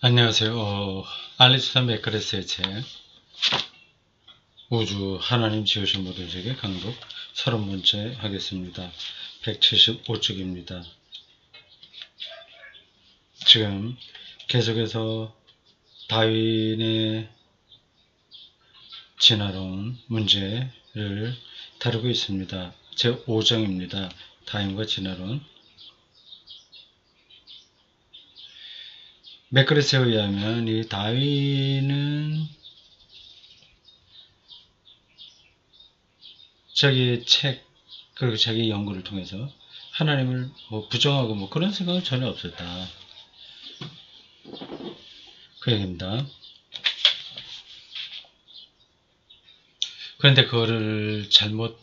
안녕하세요. 알리스타 맥가레스의 책 우주 하나님 지으신 모든 세계 강독 30번째 하겠습니다. 175쪽입니다. 지금 계속해서 다윈의 진화론 문제를 다루고 있습니다. 제5장입니다. 다윈과 진화론. 맥가레스에 의하면 이 다윈은 자기의 책 그리고 자기 연구를 통해서 하나님을 부정하고 그런 생각은 전혀 없었다. 그 얘기입니다. 그런데 그거를 잘못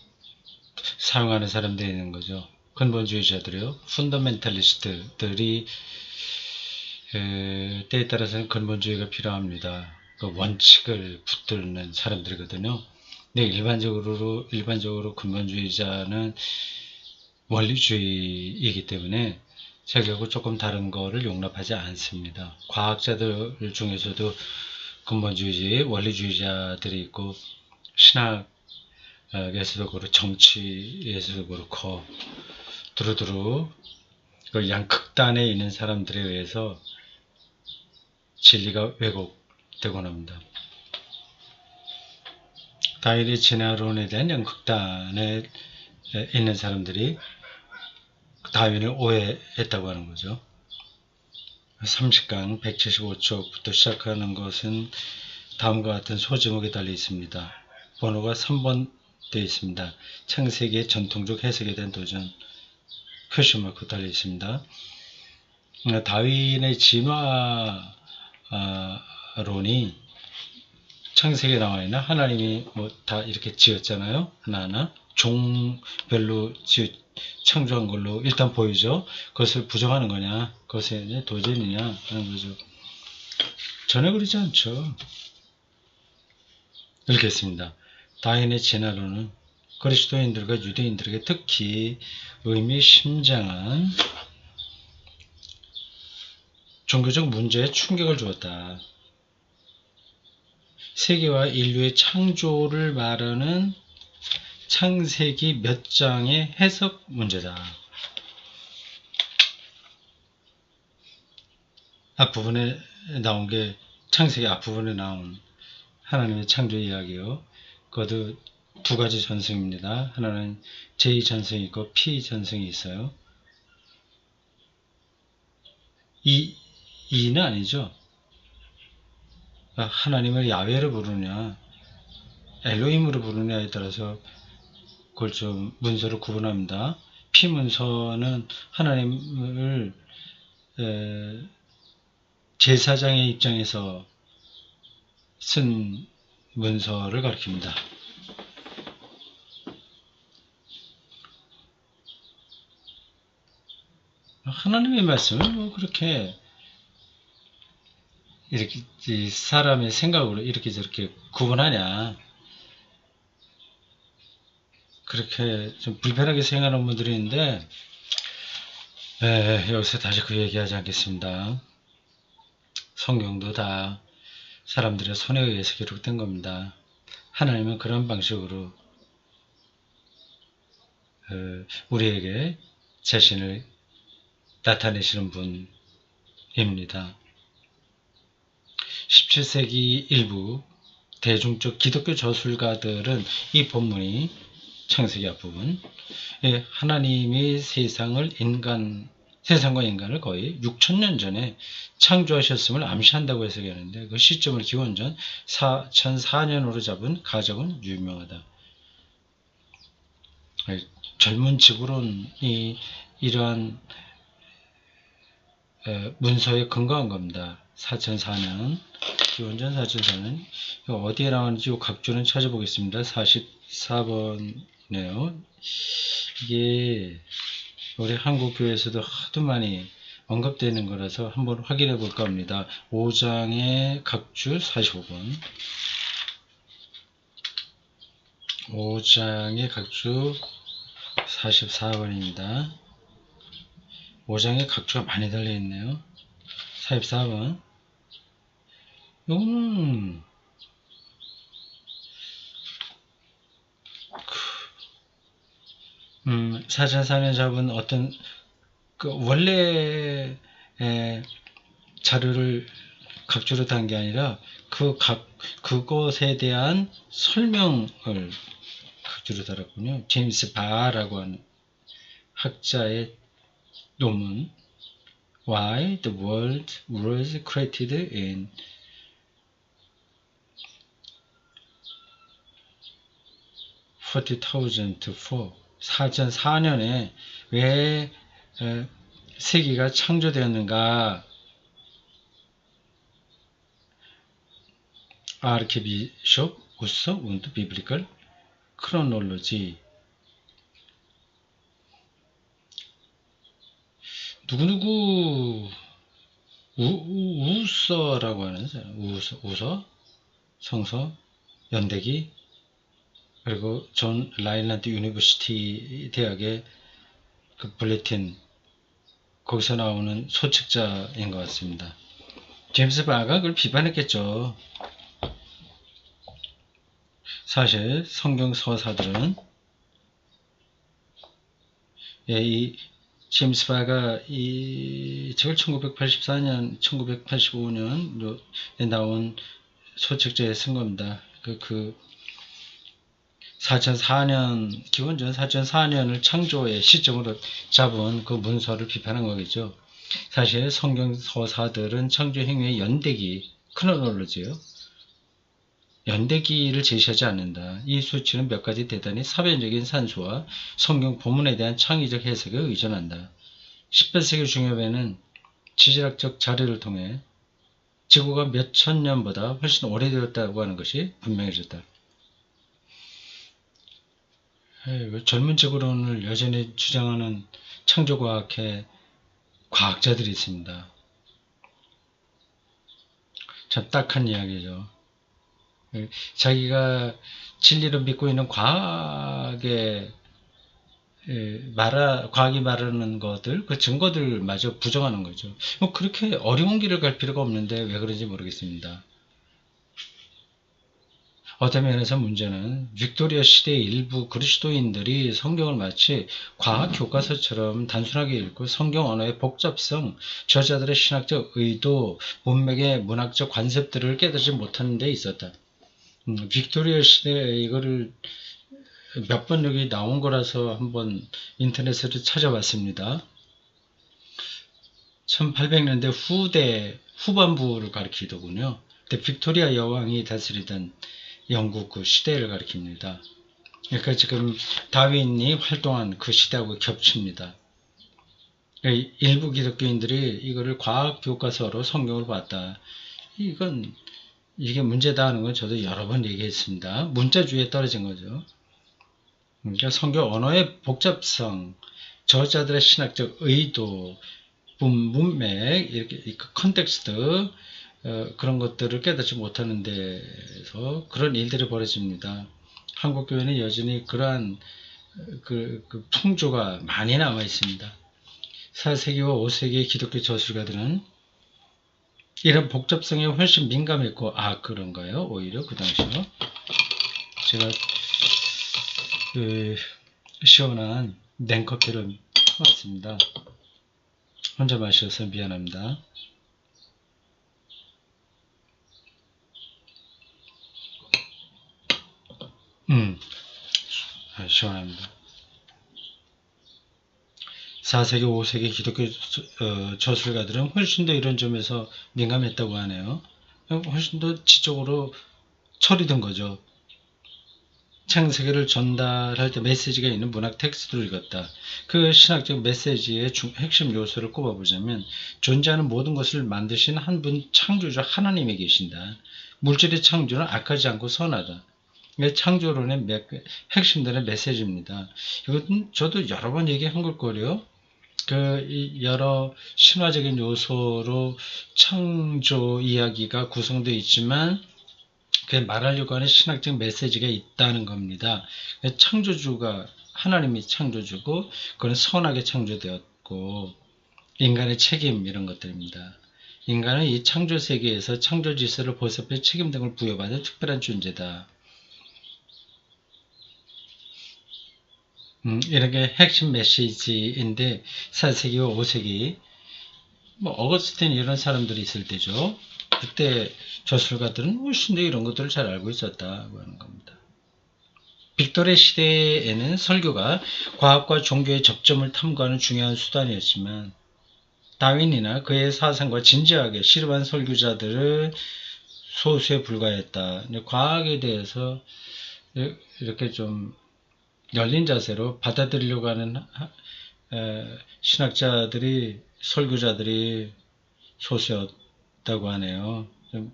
사용하는 사람들이 있는 거죠. 근본주의자들이요. 펀더멘탈리스트들이 때에 따라서는 근본주의가 필요합니다. 그 원칙을 붙들는 사람들이거든요. 근데 일반적으로 근본주의자는 원리주의이기 때문에 자기하고 조금 다른 거를 용납하지 않습니다. 과학자들 중에서도 근본주의, 원리주의자들이 있고 신학에서도 그렇고 정치에서도 그렇고 두루두루 그 양극단에 있는 사람들에 의해서 진리가 왜곡되곤 합니다. 다윈의 진화론에 대한 양극단에 있는 사람들이 다윈을 오해했다고 하는 거죠. 30강 175쪽부터 시작하는 것은 다음과 같은 소제목에 달려 있습니다. 번호가 3번 되어 있습니다. 창세기의 전통적 해석에 대한 도전 퀘스천마크 달려 있습니다. 다윈의 진화론이 창세기에 나와 있나? 하나님이 다 이렇게 지었잖아요. 하나하나 종별로 창조한 걸로 일단 보이죠. 그것을 부정하는 거냐? 그것이 도전이냐? 하는 거죠. 전혀 그렇지 않죠. 읽겠습니다. 다윈의 진화론은 그리스도인들과 유대인들에게 특히 의미심장한 종교적 문제에 충격을 주었다. 세계와 인류의 창조를 말하는 창세기 몇 장의 해석 문제다. 앞부분에 나온 게 창세기 앞부분에 나온 하나님의 창조 이야기요. 그것도 두 가지 전승입니다. 하나는 제2전승이 있고 P전승이 있어요. 이는 아니죠. 하나님을 야훼로 부르느냐 엘로힘으로 부르느냐에 따라서 그걸 좀 문서를 구분합니다. P문서는 하나님을 제사장의 입장에서 쓴 문서를 가리킵니다. 하나님의 말씀을 그렇게 이렇게 사람의 생각으로 이렇게 저렇게 구분하냐, 그렇게 좀 불편하게 생각하는 분들이 있는데 여기서 다시 그 얘기하지 않겠습니다. 성경도 다 사람들의 손에 의해서 기록된 겁니다. 하나님은 그런 방식으로 우리에게 자신을 나타내시는 분입니다. 17세기 일부 대중적 기독교 저술가들은 이 본문이 창세기 앞부분 하나님이 세상과 인간을 거의 6천년 전에 창조하셨음을 암시한다고 해석하는데 그 시점을 기원전 4004년으로 잡은 가정은 유명하다. 젊은 지구론이 이러한 문서에 근거한 겁니다. 4004년, 기원전 4004년. 어디에 나오는지 각주는 찾아보겠습니다. 44번이네요. 이게 우리 한국교회에서도 하도 많이 언급되는 거라서 한번 확인해 볼까 합니다. 5장의 각주 45번. 5장의 각주 44번입니다. 5장에 각주가 많이 달려있네요. 44번. 이거는 404년 잡은 어떤 원래 자료를 각주로 단 게 아니라 그것에 대한 설명을 각주로 달았군요. 제임스 바라고 하는 학자의 논문 Why the World Was Created in 40,000 to 4 4004년에 왜 세계가 창조되었는가. Archbishop Uso und Biblical Chronology. 누구누구 우서라고 하는 사람, 우서, 성서, 연대기, 그리고 존 라일란드 유니버시티 대학의 그 블레틴, 거기서 나오는 소책자인 것 같습니다. 제임스 바가 그걸 비판했겠죠. 사실 성경 서사들은 이 제임스 바가 이 책을 1984년, 1985년에 나온 소책자에 쓴 겁니다. 4004년, 기원전 4004년을 창조의 시점으로 잡은 그 문서를 비판한 거겠죠. 사실 성경 서사들은 창조 행위의 연대기, 크로놀로지요. 연대기를 제시하지 않는다. 이 수치는 몇 가지 대단히 사변적인 산수와 성경 본문에 대한 창의적 해석에 의존한다. 18세기 중엽에는 지질학적 자료를 통해 지구가 몇천 년보다 훨씬 오래되었다고 하는 것이 분명해졌다. 젊은 지구론을 여전히 주장하는 창조과학의 과학자들이 있습니다. 참 딱한 이야기죠. 자기가 진리로 믿고 있는 과학이 말하는 것들, 그 증거들마저 부정하는 거죠. 그렇게 어려운 길을 갈 필요가 없는데 왜 그런지 모르겠습니다. 어떤 면에서 문제는 빅토리아 시대의 일부 그리스도인들이 성경을 마치 과학 교과서처럼 단순하게 읽고 성경 언어의 복잡성, 저자들의 신학적 의도, 문맥의 문학적 관습들을 깨닫지 못하는 데 있었다. 빅토리아 시대에 이거를 몇 번 여기 나온 거라서 한번 인터넷으로 찾아봤습니다. 1800년대 후반부를 가리키더군요. 그때 빅토리아 여왕이 다스리던 영국 그 시대를 가리킵니다. 그러니까 지금 다윈이 활동한 그 시대하고 겹칩니다. 일부 기독교인들이 이거를 과학 교과서로 성경을 봤다. 이게 문제다 하는 건 저도 여러 번 얘기했습니다. 문자주의에 떨어진 거죠. 그러니까 성경 언어의 복잡성, 저자들의 신학적 의도, 문맥, 이렇게 컨텍스트, 그런 것들을 깨닫지 못하는 데서 그런 일들이 벌어집니다. 한국교회는 여전히 그러한 그 풍조가 많이 남아 있습니다. 4세기와 5세기의 기독교 저술가들은 이런 복잡성에 훨씬 민감했고, 그런가요? 오히려 그 당시요. 제가 시원한 냉커피를 타봤습니다. 혼자 마셔서 미안합니다. 시원합니다. 4세기, 5세기 기독교 저술가들은 훨씬 더 이런 점에서 민감했다고 하네요. 훨씬 더 지적으로 처리된 거죠. 창세기를 전달할 때 메시지가 있는 문학 텍스트를 읽었다. 그 신학적 메시지의 핵심 요소를 꼽아보자면 존재하는 모든 것을 만드신 한 분 창조주 하나님이 계신다. 물질의 창조는 악하지 않고 선하다. 창조론의 핵심들의 메시지입니다. 이것은 저도 여러 번 얘기한 걸 거예요. 여러 신화적인 요소로 창조 이야기가 구성되어 있지만 그게 말하려고 하는 신학적 메시지가 있다는 겁니다. 창조주가 하나님이 창조주고 그건 선하게 창조되었고 인간의 책임 이런 것들입니다. 인간은 이 창조 세계에서 창조 질서를 보살필 책임 등을 부여받은 특별한 존재다. 이런 게 핵심 메시지인데 4세기와 5세기 어거스틴 이런 사람들이 있을 때죠. 그때 저술가들은 훨씬 더 이런 것들을 잘 알고 있었다고 하는 겁니다. 빅토리아 시대에는 설교가 과학과 종교의 접점을 탐구하는 중요한 수단이었지만 다윈이나 그의 사상과 진지하게 씨름한 설교자들은 소수에 불과했다. 과학에 대해서 이렇게 좀 열린 자세로 받아들이려고 하는 신학자들이, 설교자들이 소수였다고 하네요. 좀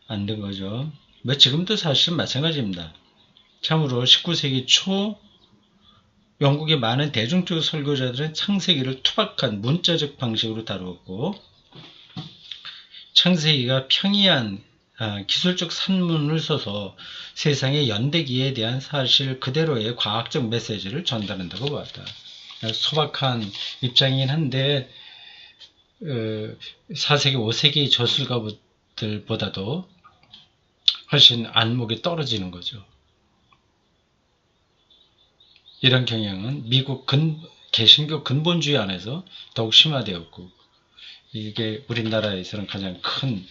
안 된 거죠. 지금도 사실은 마찬가지입니다. 참으로 19세기 초 영국의 많은 대중적 설교자들은 창세기를 투박한 문자적 방식으로 다루었고, 창세기가 평이한 기술적 산문을 써서 세상의 연대기에 대한 사실 그대로의 과학적 메시지를 전달한다고 봤다. 소박한 입장이긴 한데 4세기 5세기 저술가들보다도 훨씬 안목이 떨어지는 거죠. 이런 경향은 미국 개신교 근본주의 안에서 더욱 심화되었고, 이게 우리나라에서는 가장 큰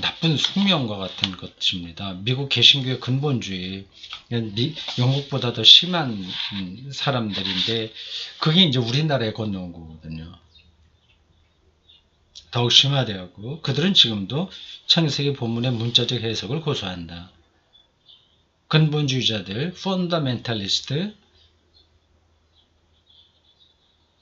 나쁜 숙명과 같은 것입니다. 미국 개신교의 근본주의, 영국보다 더 심한 사람들인데 그게 이제 우리나라에 건너온 거거든요. 더욱 심화되었고, 그들은 지금도 창세기 본문의 문자적 해석을 고수한다. 근본주의자들, 펀더멘탈리스트,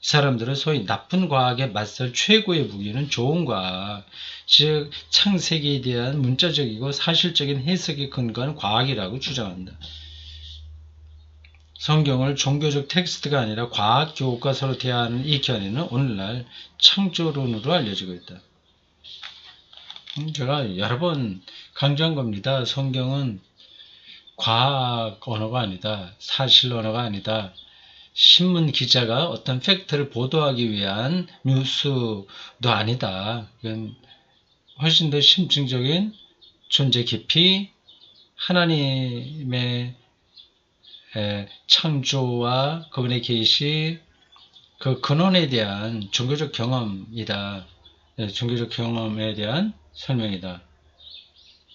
이 사람들은 소위 나쁜 과학에 맞설 최고의 무기는 좋은 과학, 즉 창세기에 대한 문자적이고 사실적인 해석에 근거한 과학이라고 주장한다. 성경을 종교적 텍스트가 아니라 과학 교과서로 대하는 이 견해는 오늘날 창조론으로 알려지고 있다. 제가 여러 번 강조한 겁니다. 성경은 과학 언어가 아니다. 사실 언어가 아니다. 신문 기자가 어떤 팩트를 보도하기 위한 뉴스도 아니다. 이건 훨씬 더 심층적인 존재 깊이, 하나님의 창조와 그분의 계시, 그 근원에 대한 종교적 경험이다. 종교적 경험에 대한 설명이다.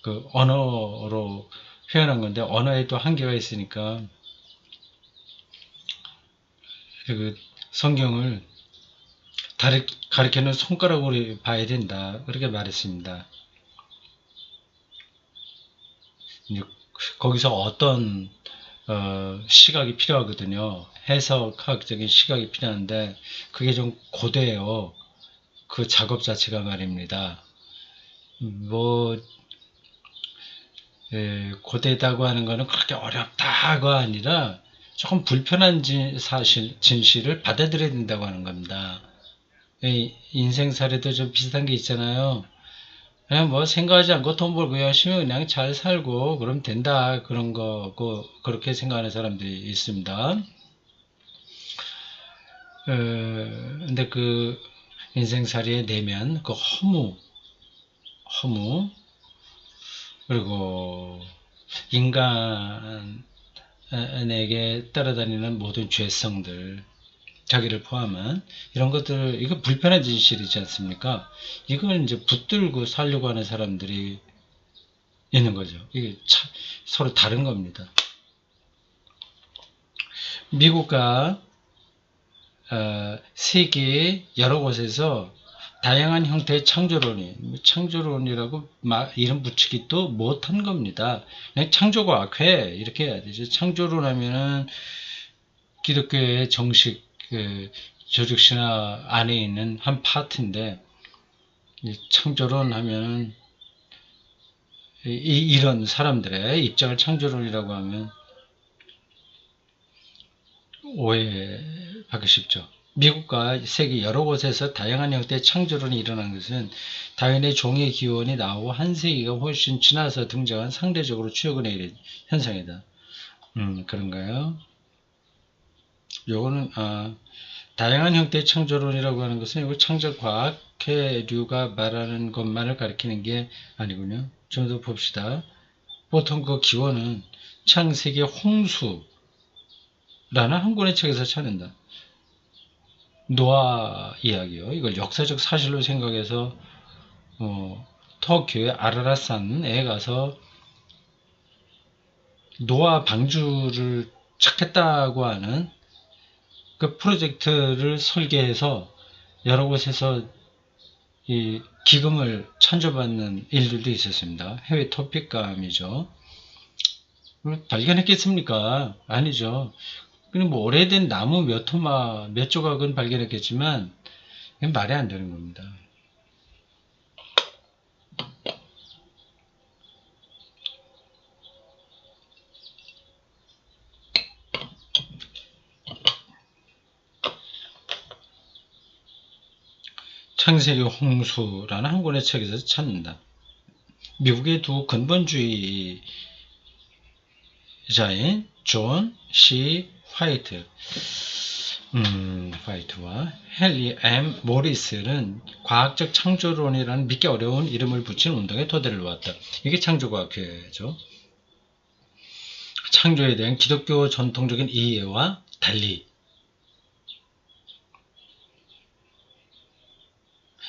그 언어로 표현한 건데 언어에 또 한계가 있으니까 그 성경을 가리키는 손가락으로 봐야 된다. 그렇게 말했습니다. 거기서 어떤 시각이 필요하거든요. 해석학적인 시각이 필요한데 그게 좀 고돼요. 그 작업 자체가 말입니다. 고되다고 하는 거는 그렇게 어렵다가 아니라 조금 불편한 진실을 받아들여야 된다고 하는 겁니다. 인생 사례도 좀 비슷한 게 있잖아요. 그냥 생각하지 않고 돈 벌고 열심히 그냥 잘 살고 그러면 된다, 그런 거고, 그렇게 생각하는 사람들이 있습니다. 근데 그 인생살이의 내면, 그 허무, 그리고 인간에게 따라다니는 모든 죄성들, 자기를 포함한 이런 것들, 이거 불편한 진실이지 않습니까? 이걸 이제 붙들고 살려고 하는 사람들이 있는 거죠. 이게 서로 다른 겁니다. 미국과 세계 여러 곳에서 다양한 형태의 창조론이라고 이름 붙이기도 못한 겁니다. 그냥 창조과학회 이렇게 해야 되죠. 창조론 하면은 기독교의 정식 조직신화 안에 있는 한 파트인데, 창조론 하면은 이런 사람들의 입장을 창조론이라고 하면 오해받기 쉽죠. 미국과 세계 여러 곳에서 다양한 형태의 창조론이 일어난 것은 다윈의 종의 기원이 나오고 한 세기가 훨씬 지나서 등장한 상대적으로 최근의 일인 현상이다. 그런가요? 요거는 다양한 형태의 창조론이라고 하는 것은 이거 창조과학회류가 말하는 것만을 가리키는 게 아니군요. 좀 더 봅시다. 보통 그 기원은 창세기 홍수라는 한 권의 책에서 찾는다. 노아 이야기요. 이걸 역사적 사실로 생각해서 터키의 아라라산에 가서 노아 방주를 찾겠다고 하는 그 프로젝트를 설계해서 여러 곳에서 이 기금을 찬조받는 일들도 있었습니다. 해외 토픽감이죠. 발견했겠습니까? 아니죠. 그냥 뭐 오래된 나무 몇 호마, 몇 조각은 발견했겠지만 말이 안 되는 겁니다. 창세기 홍수라는 한 권의 책에서 찾는다. 미국의 두 근본주의자인 존 C. 화이트와 헨리 M. 모리스는 과학적 창조론이라는 믿기 어려운 이름을 붙인 운동에 토대를 놓았다. 이게 창조과학회죠. 창조에 대한 기독교 전통적인 이해와 달리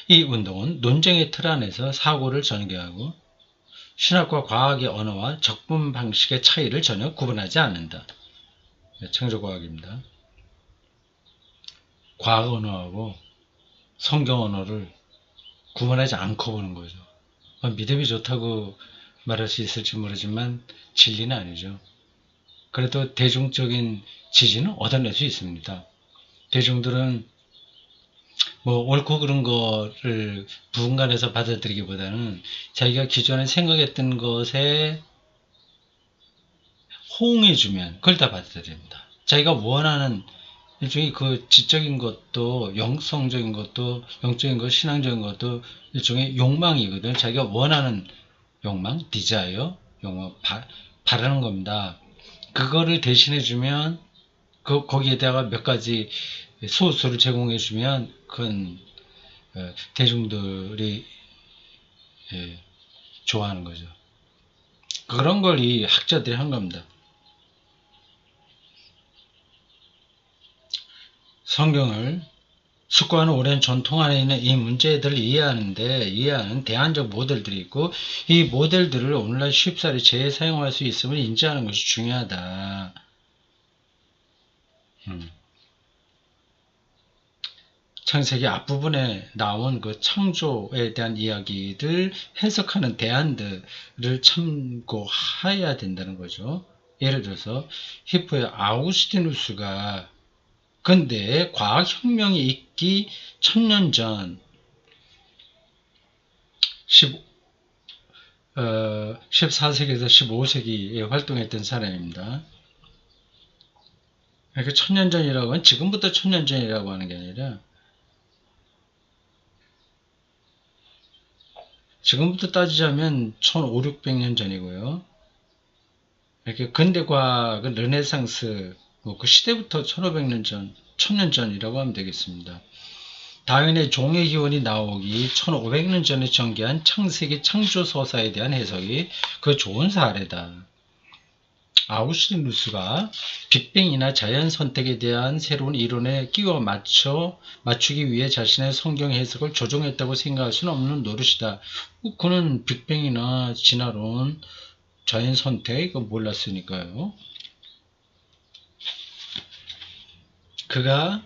이 운동은 논쟁의 틀 안에서 사고를 전개하고 신학과 과학의 언어와 접근 방식의 차이를 전혀 구분하지 않는다. 창조과학입니다. 과학 언어하고 성경 언어를 구분하지 않고 보는 거죠. 믿음이 좋다고 말할 수 있을지 모르지만 진리는 아니죠. 그래도 대중적인 지지는 얻어낼 수 있습니다. 대중들은 뭐 옳고 그른 거를 부분간에서 받아들이기보다는 자기가 기존에 생각했던 것에 호응해주면 그걸 다 받아들입니다. 자기가 원하는 일종의 그 지적인 것도 영성적인 것도 영적인 것, 신앙적인 것도 일종의 욕망이거든요. 자기가 원하는 욕망, 디자이어, 욕망, 바라는 겁니다. 그거를 대신해주면 거기에다가 몇 가지 소스를 제공해주면 그건 대중들이 좋아하는 거죠. 그런 걸 이 학자들이 한 겁니다. 성경을 숙고하는 오랜 전통 안에 있는 이 문제들을 이해하는 대안적 모델들이 있고 이 모델들을 오늘날 쉽사리 재사용할 수 있음을 인지하는 것이 중요하다. 창세기 앞부분에 나온 그 창조에 대한 이야기를 해석하는 대안들을 참고해야 된다는 거죠. 예를 들어서 히포의 아우구스티누스가 근데 과학혁명이 있기 1000년 전 14세기에서 15세기에 활동했던 사람입니다. 그러니까 1000년 전이라고 하면 지금부터 1000년 전이라고 하는 게 아니라 지금부터 따지자면 1500, 600년 전이고요. 이렇게 근대과학은 르네상스 그 시대부터 1500년 전, 1000년 전이라고 하면 되겠습니다. 다윈의 종의 기원이 나오기 1500년 전에 전개한 창세기 창조서사에 대한 해석이 그 좋은 사례다. 아우구스티누스가 빅뱅이나 자연 선택에 대한 새로운 이론에 끼워 맞추기 위해 자신의 성경 해석을 조정했다고 생각할 수는 없는 노릇이다. 그는 빅뱅이나 진화론, 자연 선택 이거 몰랐으니까요. 그가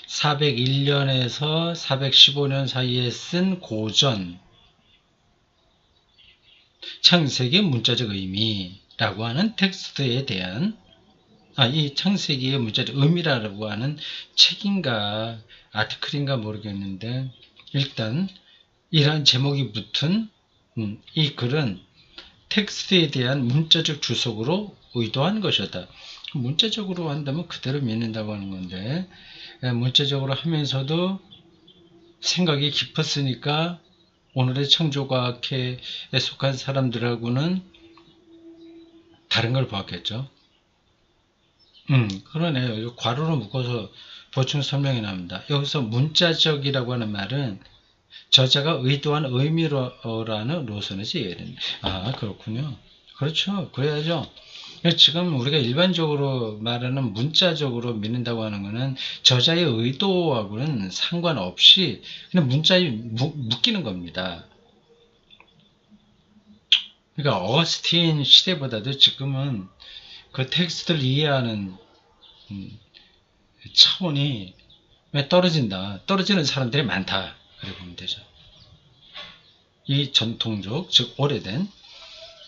401년에서 415년 사이에 쓴 고전 창세기 문자적 의미라고 하는 텍스트에 대한 이 창세기의 문자적 의미라고 하는 책인가 아티클인가 모르겠는데 일단 이러한 제목이 붙은 이 글은 텍스트에 대한 문자적 주석으로 의도한 것이었다. 문자적으로 한다면 그대로 믿는다고 하는 건데 문자적으로 하면서도 생각이 깊었으니까 오늘의 창조과학회에 속한 사람들하고는 다른 걸 보았겠죠. 그러네요. 이거 괄호로 묶어서 보충 설명이 나옵니다. 여기서 문자적이라고 하는 말은 저자가 의도한 의미로라는 노선에서 이해됩니다. 아, 그렇군요. 그렇죠. 그래야죠. 지금 우리가 일반적으로 말하는 문자적으로 믿는다고 하는 것은 저자의 의도하고는 상관없이 그냥 문자에 묶이는 겁니다. 그러니까 어거스틴 시대보다도 지금은 그 텍스트를 이해하는 차원이 떨어진다. 떨어지는 사람들이 많다. 그렇게 보면 되죠. 이 전통적, 즉 오래된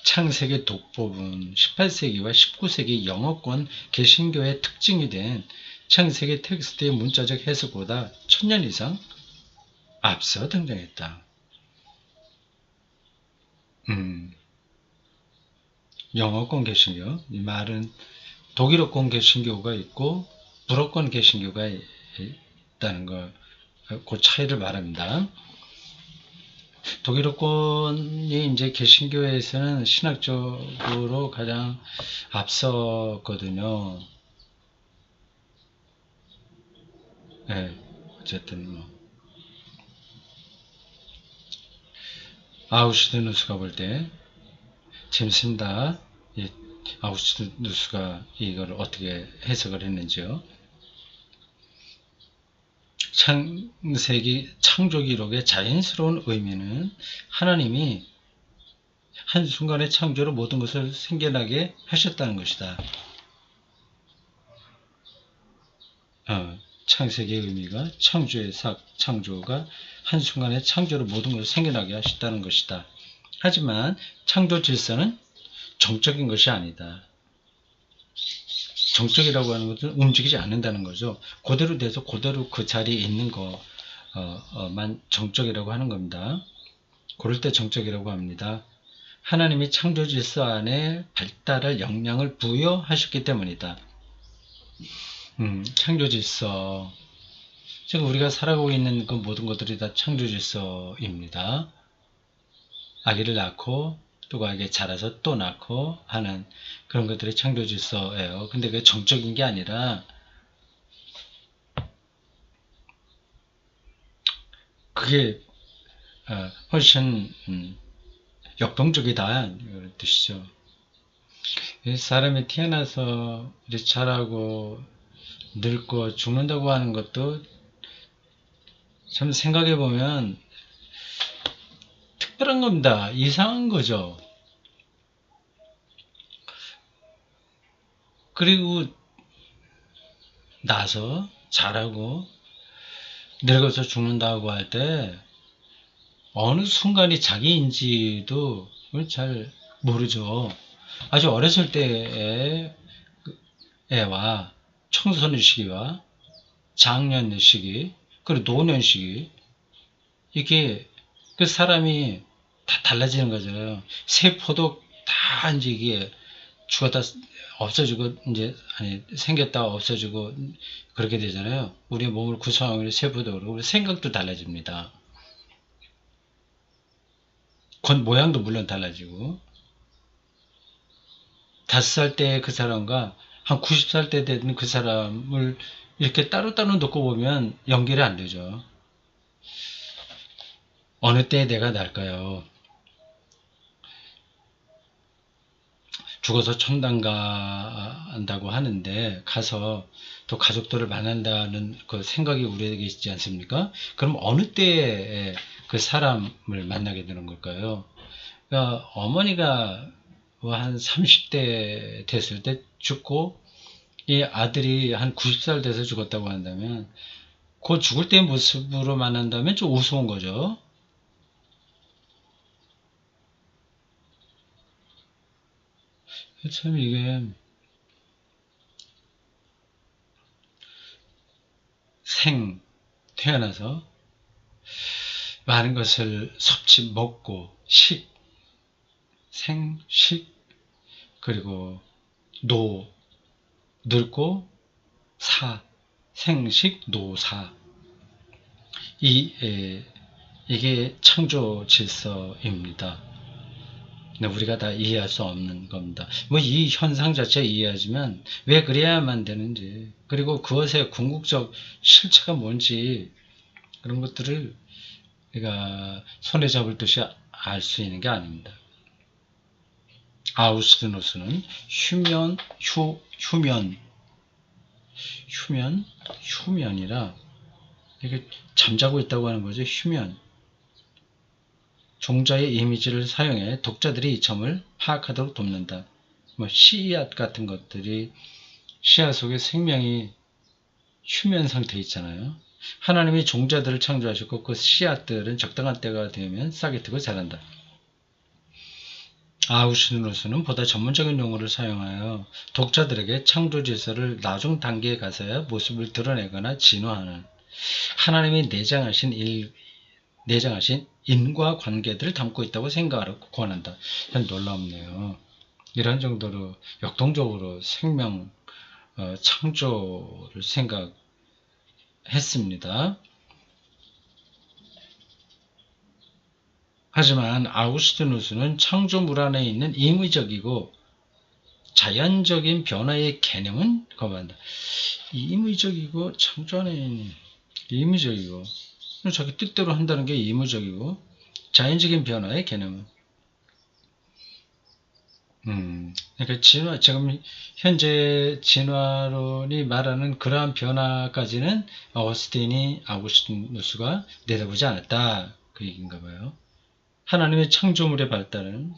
창세기 독법은 18세기와 19세기 영어권 개신교의 특징이 된 창세기 텍스트의 문자적 해석보다 1000년 이상 앞서 등장했다. 영어권 개신교, 이 말은 독일어권 개신교가 있고 불어권 개신교가 있다는 거, 그 차이를 말합니다. 독일어권이 이제 개신교에서는 신학적으로 가장 앞섰거든요. 네, 어쨌든 뭐 아우슈트누스가 볼 때 재밌습니다. 이 아우슈트누스가 이걸 어떻게 해석을 했는지요. 창세기 창조기록의 자연스러운 의미는 하나님이 한순간의 창조로 모든 것을 생겨나게 하셨다는 것이다. 창세기의 의미가 창조의 창조가 한순간에 창조로 모든 것을 생겨나게 하셨다는 것이다. 하지만 창조 질서는 정적인 것이 아니다. 정적이라고 하는 것은 움직이지 않는다는 거죠. 그대로 돼서 그대로 그 자리에 있는 것만 정적이라고 하는 겁니다. 그럴 때 정적이라고 합니다. 하나님이 창조 질서 안에 발달할 역량을 부여하셨기 때문이다. 창조 질서. 지금 우리가 살아가고 있는 그 모든 것들이 다 창조 질서입니다. 아기를 낳고 또 그 아기가 자라서 또 낳고 하는 그런 것들이 창조 질서예요. 근데 그게 정적인 게 아니라 그게 훨씬 역동적이다 이런 뜻이죠. 사람이 태어나서 이렇게 자라고 늙고 죽는다고 하는 것도 참 생각해 보면 특별한 겁니다. 이상한 거죠. 그리고 나서 자라고 늙어서 죽는다고 할 때 어느 순간이 자기인지도 잘 모르죠. 아주 어렸을 때의 애와 청소년 시기와 장년 시기 그리고 노년 시기 이게 그 사람이 다 달라지는 거죠. 세포도 다 이제 이게 죽었다 없어지고 이제 아니 생겼다 없어지고 그렇게 되잖아요. 우리 몸을 구성하는 세포도 그렇고 생각도 달라집니다. 모양도 물론 달라지고 5살 때 그 사람과 한 90살 때 되는 그 사람을 이렇게 따로따로 놓고 보면 연결이 안 되죠. 어느 때에 내가 날까요? 죽어서 천당 간다고 하는데 가서 또 가족들을 만난다는 그 생각이 우리에게 있지 않습니까? 그럼 어느 때에 그 사람을 만나게 되는 걸까요? 그러니까 어머니가 한 30대 됐을 때 죽고 이 아들이 한 90살 돼서 죽었다고 한다면 그 죽을 때 모습으로 만난다면 좀 우스운 거죠. 참 이게 태어나서 많은 것을 먹고 식, 그리고 늙고 생식, 노사. 이게 창조 질서입니다. 우리가 다 이해할 수 없는 겁니다. 뭐 이 현상 자체 이해하지만 왜 그래야만 되는지, 그리고 그것의 궁극적 실체가 뭔지, 그런 것들을 우리가 손에 잡을 듯이 알 수 있는 게 아닙니다. 아우스티누스는 휴면이라 이게 잠자고 있다고 하는 거죠. 휴면. 종자의 이미지를 사용해 독자들이 이 점을 파악하도록 돕는다. 뭐 씨앗 같은 것들이, 씨앗 속에 생명이 휴면 상태에 있잖아요. 하나님이 종자들을 창조하셨고 그 씨앗들은 적당한 때가 되면 싹이 트고 자란다. 아우슈누스는 보다 전문적인 용어를 사용하여 독자들에게 창조 질서를 나중 단계에 가서야 모습을 드러내거나 진화하는, 하나님이 내장하신 인과관계들을 담고 있다고 생각하라고 권한다. 참 놀랍네요. 이런 정도로 역동적으로 생명 창조를 생각했습니다. 하지만 아우구스티누스는 창조물 안에 있는 임의적이고 자연적인 변화의 개념은 거부한다. 임의적이고 창조 안에 있는 임의적이고, 자기 뜻대로 한다는 게 임의적이고, 자연적인 변화의 개념은 그러니까 지금 현재 진화론이 말하는 그러한 변화까지는 아우구스티누스가 내다보지 않았다, 그 얘기인가 봐요. 하나님의 창조물의 발달은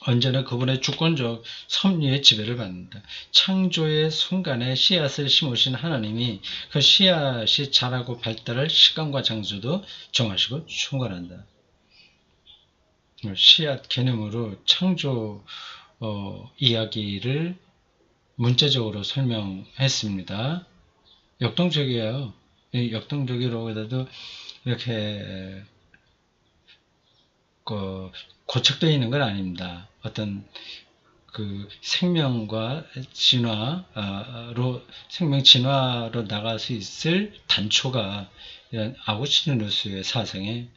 언제나 그분의 주권적 섭리의 지배를 받는다. 창조의 순간에 씨앗을 심으신 하나님이 그 씨앗이 자라고 발달할 시간과 장소도 정하시고 충관한다. 씨앗 개념으로 창조 이야기를 문자적으로 설명했습니다. 역동적이에요. 역동적이라고 해도 이렇게 고착되어 있는 건 아닙니다. 어떤 그 생명 진화로 나갈 수 있을 단초가 이런 아구스티누스의 사상에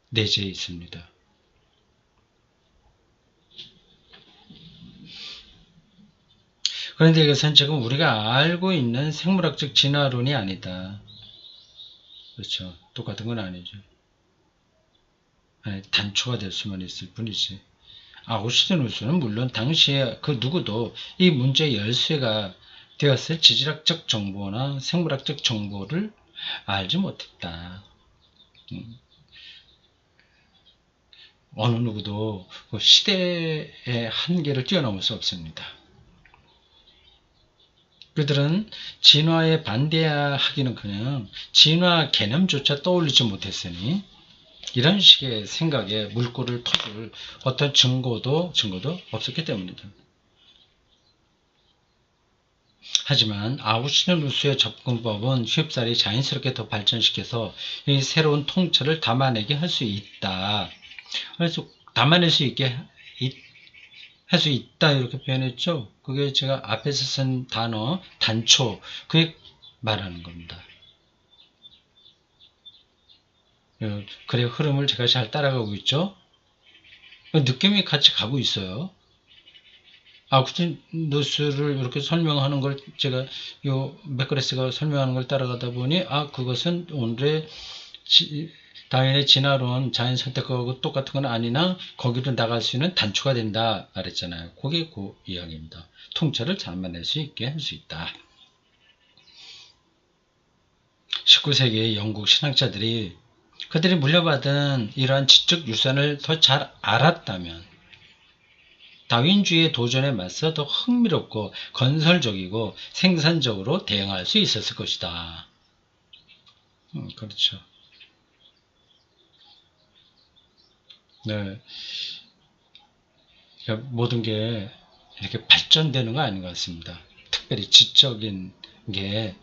내재해 있습니다. 그런데 이것은 지금 우리가 알고 있는 생물학적 진화론이 아니다. 그렇죠. 똑같은 건 아니죠. 단초가 될 수만 있을 뿐이지. 아우구스티누스는 물론 당시에 그 누구도 이 문제의 열쇠가 되었을 지질학적 정보나 생물학적 정보를 알지 못했다. 어느 누구도 그 시대의 한계를 뛰어넘을 수 없습니다. 그들은 진화에 반대하기는커녕 진화 개념조차 떠올리지 못했으니 이런 식의 생각에 물꼬를 터줄 어떤 증거도 없었기 때문이다. 하지만 아우구스티누스의 접근법은 쉽사리 자연스럽게 더 발전시켜서 이 새로운 통찰을 담아내게 할 수 있다. 그래서 담아낼 수 있게 할 수 있다 이렇게 표현했죠. 그게 제가 앞에서 쓴 단어 단초, 그게 말하는 겁니다. 그래 흐름을 제가 잘 따라가고 있죠. 느낌이 같이 가고 있어요. 아우구스티누스를 이렇게 설명하는 걸 제가 맥그레스가 설명하는 걸 따라가다 보니 그것은 오늘의 다윈의 진화론 자연 선택하고 똑같은 건 아니나 거기로 나갈 수 있는 단초가 된다 말했잖아요. 그게 그 이야기입니다. 통찰을 잡아낼 수 있게 할 수 있다. 19세기의 영국 신학자들이 그들이 물려받은 이러한 지적 유산을 더 잘 알았다면 다윈주의의 도전에 맞서 더 흥미롭고 건설적이고 생산적으로 대응할 수 있었을 것이다. 그렇죠. 네. 그러니까 모든 게 이렇게 발전되는 거 아닌 것 같습니다. 특별히 지적인 게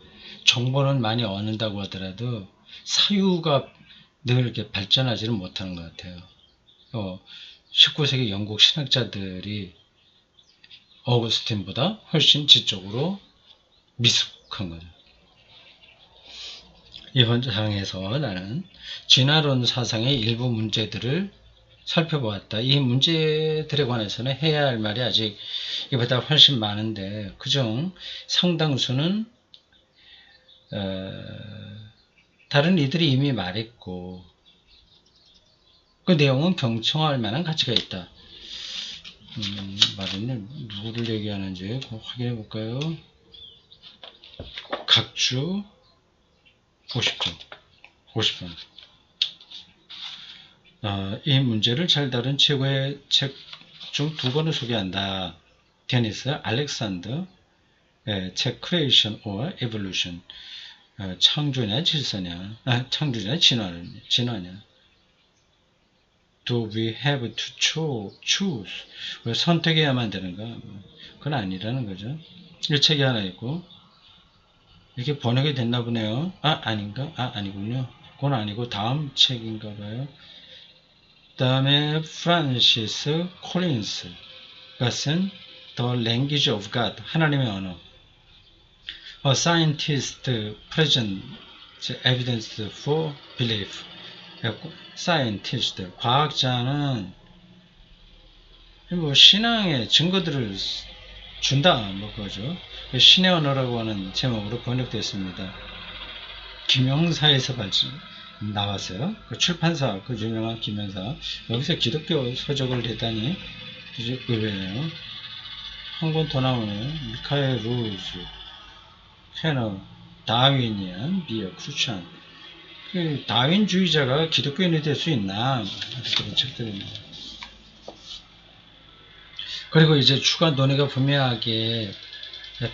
정보는 많이 얻는다고 하더라도 사유가 늘 이렇게 발전하지는 못하는 것 같아요. 19세기 영국 신학자들이 어거스틴보다 훨씬 지적으로 미숙한 거죠. 이번 장에서 나는 진화론 사상의 일부 문제들을 살펴보았다. 이 문제들에 관해서는 해야 할 말이 아직 이보다 훨씬 많은데 그중 상당수는 다른 이들이 이미 말했고 그 내용은 경청할 만한 가치가 있다. 말은 누구를 얘기하는지 확인해 볼까요? 각주 50점. 50점. 이 문제를 잘 다룬 최고의 책 중 두 권을 소개한다. 데니스 알렉산더 책 Creation or Evolution 창조냐 질서냐 창조냐 진화냐 Do we have to choose 왜 선택해야만 되는가? 그건 아니라는 거죠. 이 책이 하나 있고 이렇게 번역이 됐나 보네요. 아닌가? 아니군요. 그건 아니고 다음 책인가 봐요. 다음에 프란시스 콜린스가 쓴 The Language of God 하나님의 언어 A Scientist Presents Evidence for Belief Scientist 과학자는 뭐 신앙의 증거들을 준다 뭐 그거죠. 신의 언어라고 하는 제목으로 번역됐습니다. 김영사에서 나왔어요. 그 출판사, 그 유명한 김영사. 여기서 기독교 서적을 냈다니 의외네요. 한 권 더 나오네요. 미카엘 루즈, 캐너, 다윈이안, 비어, 크루찬. 그 다윈주의자가 기독교인이 될 수 있나? 그런 책들입니다. 그리고 이제 추가 논의가 분명하게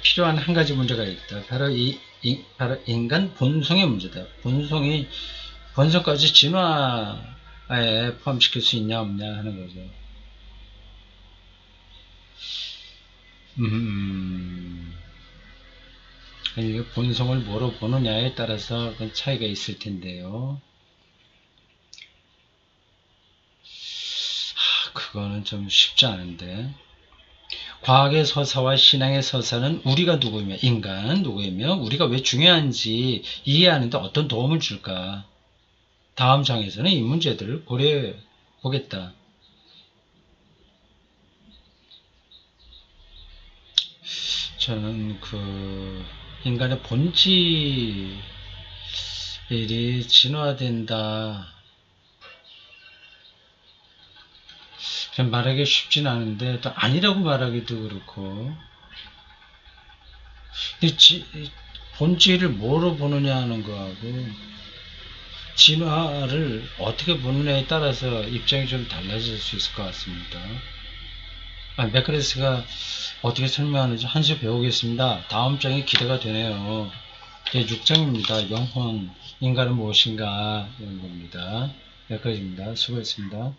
필요한 한 가지 문제가 있다. 바로 바로 인간 본성의 문제다. 본성까지 진화에 포함시킬 수 있냐 없냐 하는 거죠. 본성을 뭐로 보느냐에 따라서 그 차이가 있을 텐데요. 그거는 좀 쉽지 않은데. 과학의 서사와 신앙의 서사는 우리가 누구이며 인간 누구이며 우리가 왜 중요한지 이해하는 데 어떤 도움을 줄까? 다음 장에서는 이 문제들을 고려해 보겠다. 저는 인간의 본질이 진화된다. 말하기 쉽진 않은데 또 아니라고 말하기도 그렇고 본질을 뭐로 보느냐 하는 거하고 진화를 어떻게 보느냐에 따라서 입장이 좀 달라질 수 있을 것 같습니다. 맥크레스가 어떻게 설명하는지 한 수 배우겠습니다. 다음 장이 기대가 되네요. 제 6장입니다. 영혼, 인간은 무엇인가 이런 겁니다. 여기까지입니다. 수고했습니다.